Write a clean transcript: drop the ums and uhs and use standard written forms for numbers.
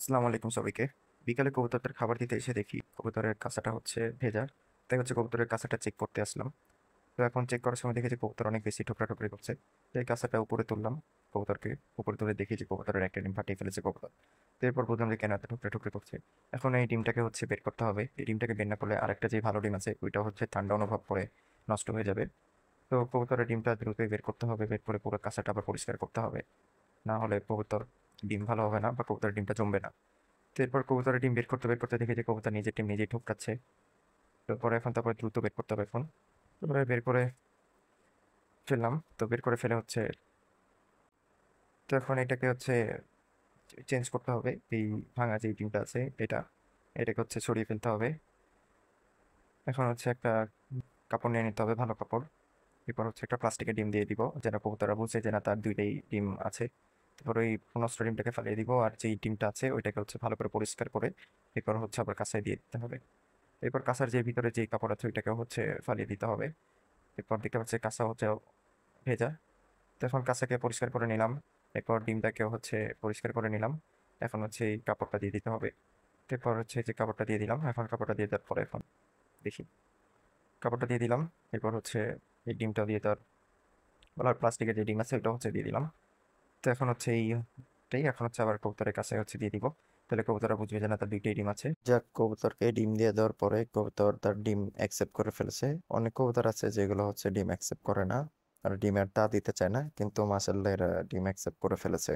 আসসালামু আলাইকুম সবাইকে। বিকালে কবুতরদের খাবার দিতে এসে দেখি কবুতরের কাঁচাটা হচ্ছে ভেজা। তাই হচ্ছে কবুতরের কাঁচাটা চেক করতে আসলাম। তো এখন চেক করার সময় দেখি যে কবুতর অনেক বেশি ঠোকরাঠুকরি করছে। তো এই কাঁচাটা উপরে তুললাম, কবুতরকে উপরে তুলে দেখি যে কবুতরের একটা ডিম ফাটিয়ে ফেলেছে কবুতর। তো এরপর বুঝলাম যে কেন এত ঠুকরে করছে। এখন এই ডিমটাকে হচ্ছে বের করতে হবে। এই ডিমটাকে বের না করলে আরেকটা যে ভালো ডিম আছে ওইটা হচ্ছে ঠান্ডা অনুভব করে নষ্ট হয়ে যাবে। তো কবুতরের ডিমটা দ্রুতই বের করতে হবে, বের করে পুরো কাঁচাটা আবার পরিষ্কার করতে হবে। না হলে কবুতর ডিম ভালো হবে না বা কবুতরের ডিমটা জমবে না। তো এরপর কবুতরের ডিম বের করতে দেখি যে কবুতর নিজের ডিম নিজেই ঠুকরাচ্ছে। তারপরে দ্রুত বের করতে হবে এখন। তারপরে বের করে ফেললাম। তো বের করে ফেলে হচ্ছে, তো এখন এটাকে হচ্ছে চেঞ্জ করতে হবে। এই ভাঙা যে ডিমটা আছে এটাকে হচ্ছে সরিয়ে ফেলতে হবে। এখন হচ্ছে একটা কাপড় নিয়ে নিতে হবে, ভালো কাপড়। এরপর হচ্ছে একটা প্লাস্টিকের ডিম দিয়ে দিব, যেন কবুতররা বুঝে যে না তার দুইটাই ডিম আছে। তারপর ওই নষ্ট ডিমটাকে ফালিয়ে দিব, আর যেই ডিমটা আছে ওইটাকে হচ্ছে ভালো করে পরিষ্কার করে এরপর হচ্ছে আবার কাঁচায় দিয়ে দিতে হবে। এরপর কাঁচার যে ভিতরে যে কাপড় আছে ওইটাকে হচ্ছে ফালিয়ে দিতে হবে। এরপর দেখতে পাচ্ছি কাঁচা হচ্ছে ভেজা। তো এখন কাঁচাকে পরিষ্কার করে নিলাম। এরপর ডিমটাকে হচ্ছে পরিষ্কার করে নিলাম। এখন হচ্ছে এই কাপড়টা দিয়ে দিতে হবে। এরপর হচ্ছে যে কাপড়টা দিয়ে দিলাম, এখন কাপড়টা দিয়ে দেওয়ার পরে এখন দেখি, কাপড়টা দিয়ে দিলাম। এরপর হচ্ছে এই ডিমটা দিয়ে দেওয়ার বলার প্লাস্টিকের যে ডিম আছে ওইটা হচ্ছে দিয়ে দিলাম। তো এখন হচ্ছে এইটাই এখন হচ্ছে আবার কবুতরের কাছে হচ্ছে দিয়ে দিব। তাহলে কবুতররা বুঝবে যে না তার দুইটাই ডিম আছে। যাক, কবুতরকে ডিম দিয়ে দেওয়ার পরে কবুতর তার ডিম অ্যাকসেপ্ট করে ফেলেছে। অনেক কবুতর আছে যেগুলো হচ্ছে ডিম অ্যাকসেপ্ট করে না আর ডিমের তা দিতে চায় না, কিন্তু মাশাআল্লাহ এরা ডিম অ্যাকসেপ্ট করে ফেলেছে।